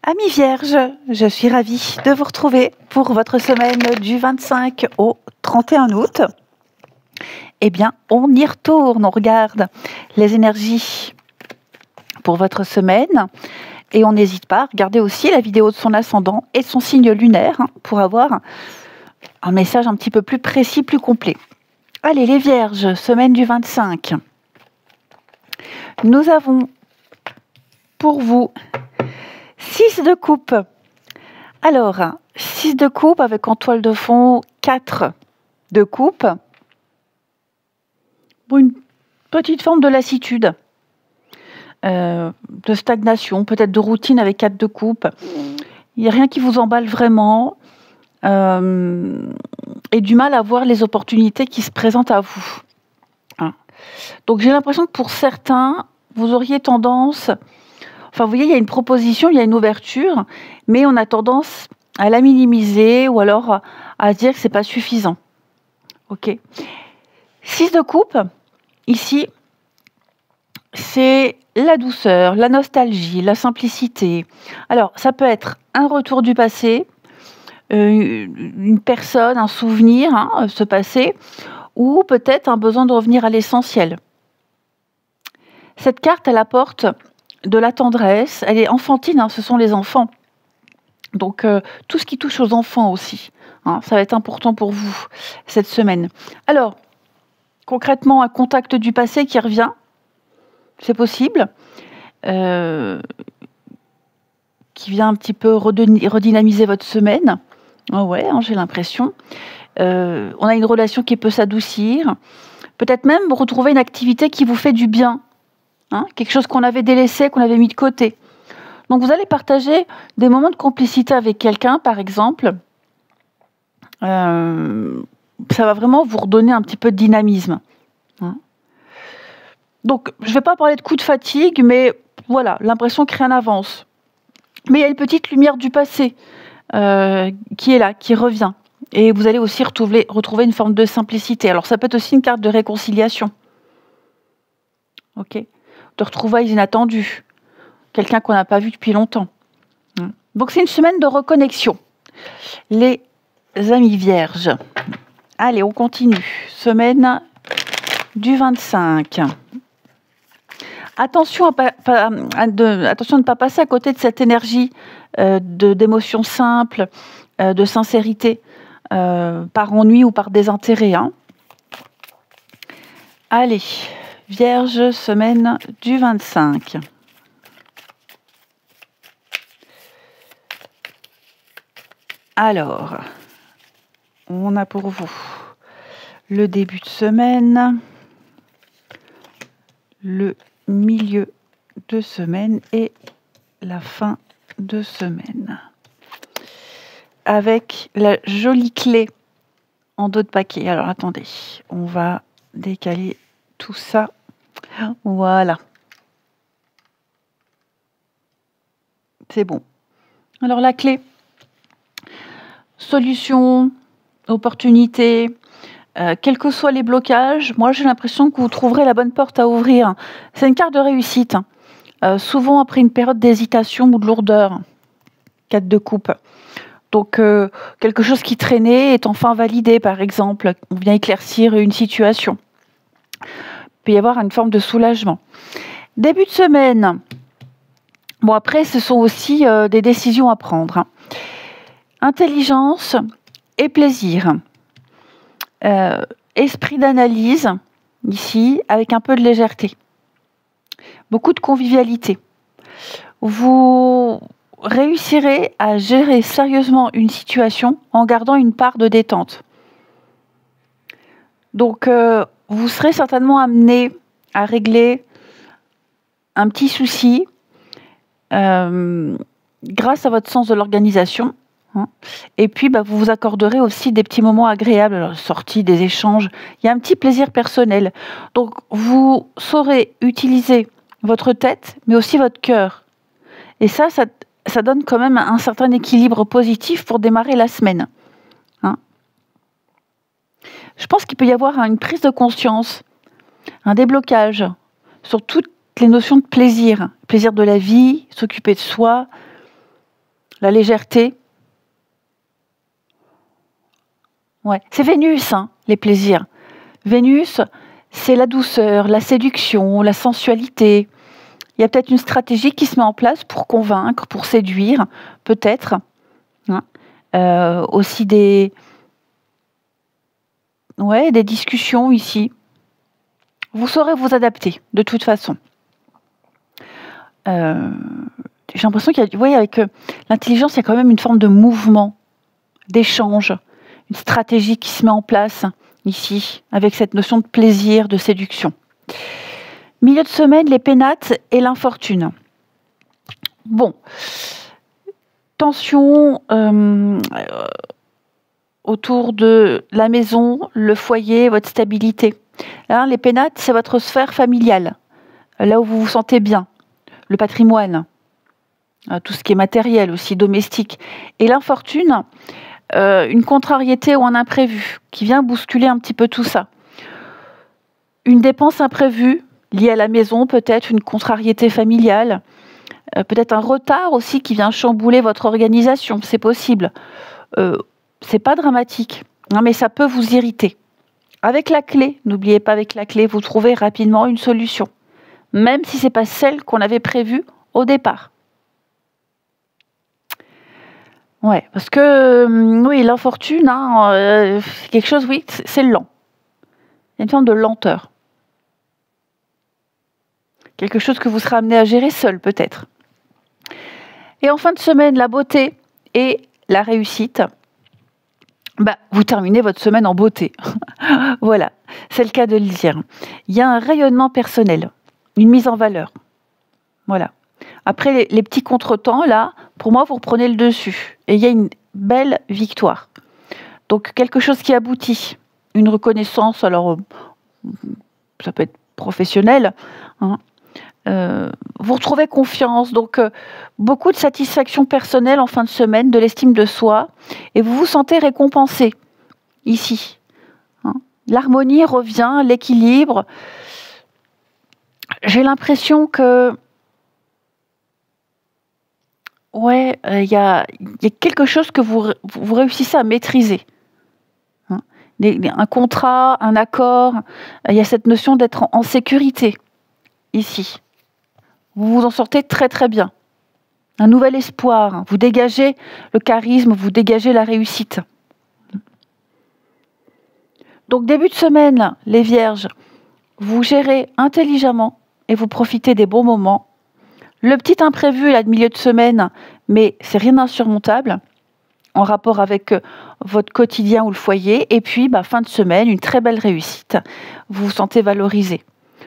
Amis vierges, je suis ravie de vous retrouver pour votre semaine du 25 au 31 août. Eh bien, on y retourne, on regarde les énergies pour votre semaine et on n'hésite pas à regarder aussi la vidéo de son ascendant et de son signe lunaire pour avoir un message un petit peu plus précis, plus complet. Allez, les vierges, semaine du 25. Nous avons pour vous 6 de coupe. Alors, 6 de coupe avec en toile de fond 4 de coupe. Pour une petite forme de lassitude, de stagnation, peut-être de routine avec 4 de coupe. Il n'y a rien qui vous emballe vraiment et du mal à voir les opportunités qui se présentent à vous. Hein. Donc j'ai l'impression que pour certains, vous auriez tendance... Enfin, vous voyez, il y a une proposition, il y a une ouverture, mais on a tendance à la minimiser ou alors à dire que ce n'est pas suffisant. Ok. 6 de coupe, ici, c'est la douceur, la nostalgie, la simplicité. Alors, ça peut être un retour du passé, une personne, un souvenir, ce passé, ou peut-être un besoin de revenir à l'essentiel. Cette carte, elle apporte de la tendresse, elle est enfantine, ce sont les enfants. Donc, tout ce qui touche aux enfants aussi, ça va être important pour vous cette semaine. Alors, concrètement, un contact du passé qui revient, c'est possible, qui vient un petit peu redynamiser votre semaine. Oh ouais, j'ai l'impression. On a une relation qui peut s'adoucir, peut-être même retrouver une activité qui vous fait du bien. Quelque chose qu'on avait délaissé, qu'on avait mis de côté. Donc vous allez partager des moments de complicité avec quelqu'un, par exemple. Ça va vraiment vous redonner un petit peu de dynamisme. Donc je ne vais pas parler de coup de fatigue, mais voilà, l'impression que rien n'avance. Mais il y a une petite lumière du passé qui est là, qui revient. Et vous allez aussi retrouver une forme de simplicité. Alors ça peut être aussi une carte de réconciliation. Ok. De retrouvailles inattendues. Quelqu'un qu'on n'a pas vu depuis longtemps. Donc c'est une semaine de reconnexion. Les amis vierges. Allez, on continue. Semaine du 25. Attention attention de ne pas passer à côté de cette énergie d'émotion simple, de sincérité, par ennui ou par désintérêt. Allez, Vierge, semaine du 25. Alors, on a pour vous le début de semaine, le milieu de semaine et la fin de semaine. Avec la jolie clé en dos de paquet. Alors, attendez, on va décaler tout ça. Voilà. C'est bon. Alors, la clé. Solution, opportunité, quels que soient les blocages, moi j'ai l'impression que vous trouverez la bonne porte à ouvrir. C'est une carte de réussite, souvent après une période d'hésitation ou de lourdeur. 4 de coupe. Donc quelque chose qui traînait est enfin validé, par exemple. On vient éclaircir une situation. Il peut y avoir une forme de soulagement. Début de semaine. Bon, après, ce sont aussi des décisions à prendre. Intelligence et plaisir. Esprit d'analyse, ici, avec un peu de légèreté. Beaucoup de convivialité. Vous réussirez à gérer sérieusement une situation en gardant une part de détente. Donc, vous serez certainement amené à régler un petit souci grâce à votre sens de l'organisation. Et puis, vous vous accorderez aussi des petits moments agréables, sorties, des échanges. Il y a un petit plaisir personnel. Donc, vous saurez utiliser votre tête, mais aussi votre cœur. Et ça donne quand même un certain équilibre positif pour démarrer la semaine. Je pense qu'il peut y avoir une prise de conscience, un déblocage sur toutes les notions de plaisir. Plaisir de la vie, s'occuper de soi, la légèreté. Ouais. C'est Vénus, hein, les plaisirs. Vénus, c'est la douceur, la séduction, la sensualité. Il y a peut-être une stratégie qui se met en place pour convaincre, pour séduire, peut-être. Hein. Aussi des discussions ici. Vous saurez vous adapter, de toute façon. J'ai l'impression qu'il y a, avec l'intelligence, il y a quand même une forme de mouvement, d'échange, une stratégie qui se met en place ici, avec cette notion de plaisir, de séduction. Milieu de semaine, les pénates et l'infortune. Bon, tension autour de la maison, le foyer, votre stabilité. Hein, les pénates, c'est votre sphère familiale, là où vous vous sentez bien, le patrimoine, tout ce qui est matériel aussi, domestique. Et l'infortune, une contrariété ou un imprévu qui vient bousculer un petit peu tout ça. Une dépense imprévue liée à la maison, peut-être une contrariété familiale, peut-être un retard aussi qui vient chambouler votre organisation, c'est possible. C'est pas dramatique, hein, mais ça peut vous irriter. Avec la clé, n'oubliez pas, avec la clé, vous trouvez rapidement une solution, même si c'est pas celle qu'on avait prévue au départ. Ouais, parce que oui, l'infortune, hein, quelque chose, oui, c'est lent. Il y a une forme de lenteur. Quelque chose que vous serez amené à gérer seul, peut-être. Et en fin de semaine, la beauté et la réussite. Vous terminez votre semaine en beauté. Voilà, c'est le cas de le dire. Il y a un rayonnement personnel, une mise en valeur. Voilà. Après les petits contretemps, là, pour moi, vous reprenez le dessus. Et il y a une belle victoire. Donc, quelque chose qui aboutit. Une reconnaissance, alors, ça peut être professionnel. Hein. Vous retrouvez confiance. Donc, beaucoup de satisfaction personnelle en fin de semaine, de l'estime de soi. Et vous vous sentez récompensé, ici. Hein. L'harmonie revient, l'équilibre. J'ai l'impression que il y a quelque chose que vous réussissez à maîtriser. Hein. Un contrat, un accord, il y a cette notion d'être en sécurité, ici. Vous vous en sortez très très bien. Un nouvel espoir, hein. Vous dégagez le charisme, vous dégagez la réussite. Donc début de semaine, les vierges, vous gérez intelligemment et vous profitez des bons moments. Le petit imprévu là de milieu de semaine, mais c'est rien d'insurmontable en rapport avec votre quotidien ou le foyer. Et puis, fin de semaine, une très belle réussite. Vous vous sentez valorisé.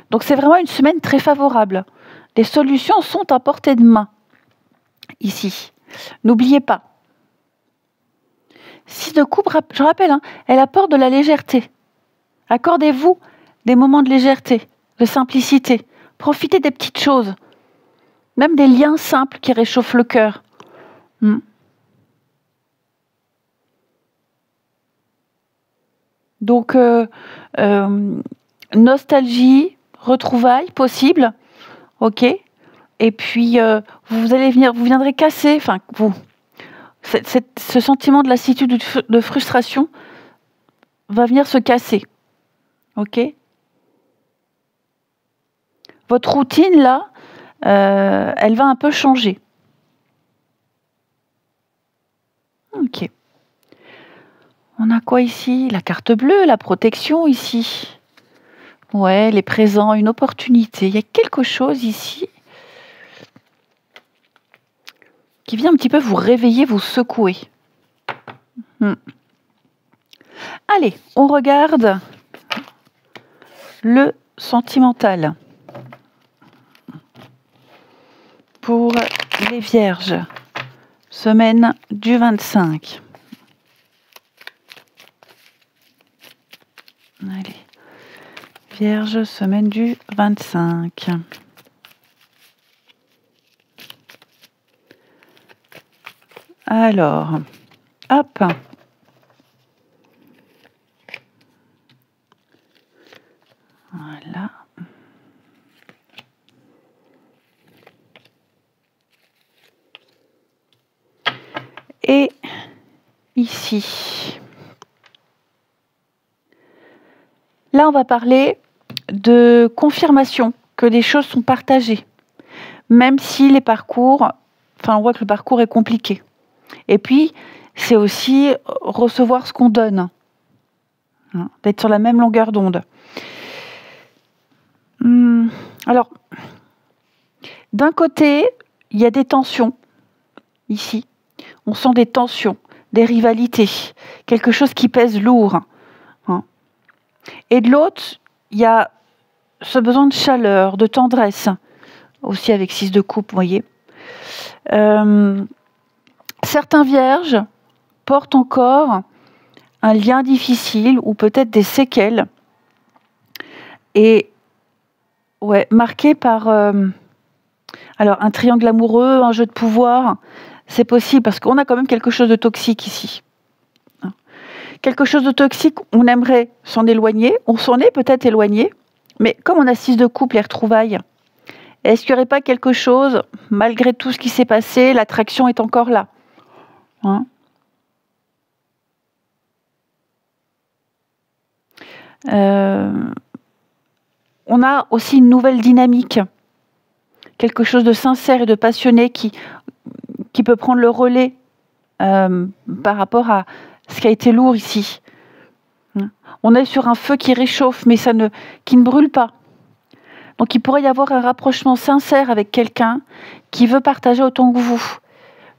Donc, c'est vraiment une semaine très favorable. Les solutions sont à portée de main, ici. N'oubliez pas. 6 de coupe, je rappelle, hein, elle apporte de la légèreté. Accordez-vous des moments de légèreté, de simplicité. Profitez des petites choses. Même des liens simples qui réchauffent le cœur. Donc, nostalgie, retrouvailles possible, ok. Et puis, vous viendrez casser, ce sentiment de lassitude, de frustration va venir se casser, ok. Votre routine, là, elle va un peu changer. Ok. On a quoi ici? La carte bleue, la protection ici. Ouais, les présents, une opportunité. Il y a quelque chose ici qui vient un petit peu vous réveiller, vous secouer. Allez, on regarde le sentimental. Pour les vierges, semaine du 25. Allez, vierge, semaine du 25. Alors, hop. Voilà. Et ici. Là, on va parler de confirmation que les choses sont partagées, même si les parcours, on voit que le parcours est compliqué. Et puis, c'est aussi recevoir ce qu'on donne, hein, d'être sur la même longueur d'onde. Alors, d'un côté, il y a des tensions, ici. On sent des tensions, des rivalités, quelque chose qui pèse lourd. Hein. Et de l'autre, il y a ce besoin de chaleur, de tendresse, aussi avec 6 de coupe, vous voyez. Certains vierges portent encore un lien difficile ou peut-être des séquelles et marqués par alors un triangle amoureux, un jeu de pouvoir. C'est possible parce qu'on a quand même quelque chose de toxique ici. Quelque chose de toxique, on aimerait s'en éloigner, on s'en est peut-être éloigné, mais comme on a 6 de couple, les retrouvailles, est-ce qu'il n'y aurait pas quelque chose, malgré tout ce qui s'est passé, l'attraction est encore là, hein? On a aussi une nouvelle dynamique, quelque chose de sincère et de passionné qui peut prendre le relais par rapport à ce qui a été lourd ici. On est sur un feu qui réchauffe, mais qui ne brûle pas. Donc il pourrait y avoir un rapprochement sincère avec quelqu'un qui veut partager autant que vous.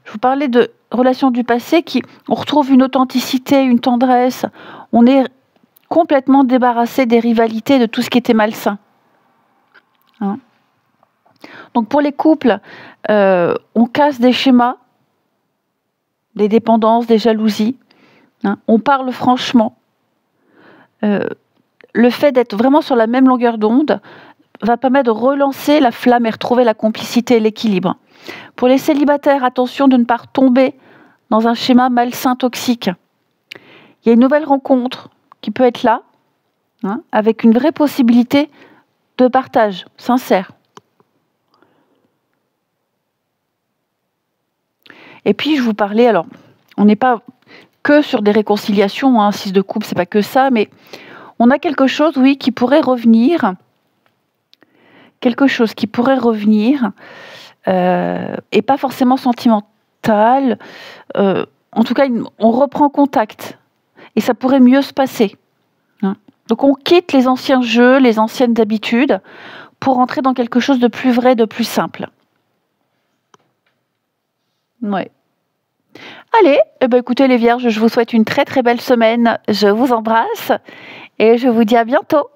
Je vous parlais de relations du passé on retrouve une authenticité, une tendresse. On est complètement débarrassé des rivalités, de tout ce qui était malsain. Hein? Donc pour les couples, on casse des schémas, des dépendances, des jalousies. Hein? On parle franchement. Le fait d'être vraiment sur la même longueur d'onde va permettre de relancer la flamme et retrouver la complicité et l'équilibre. Pour les célibataires, attention de ne pas retomber dans un schéma malsain, toxique. Il y a une nouvelle rencontre qui peut être là, hein, avec une vraie possibilité de partage sincère. Et puis, je vous parlais, alors, on n'est pas que sur des réconciliations, hein, 6 de coupe, c'est pas que ça, mais on a quelque chose, oui, qui pourrait revenir, et pas forcément sentimental. En tout cas, on reprend contact, et ça pourrait mieux se passer. Hein. Donc, on quitte les anciens jeux, les anciennes habitudes, pour entrer dans quelque chose de plus vrai, de plus simple. Ouais. Allez, écoutez les vierges, je vous souhaite une très très belle semaine. Je vous embrasse et je vous dis à bientôt.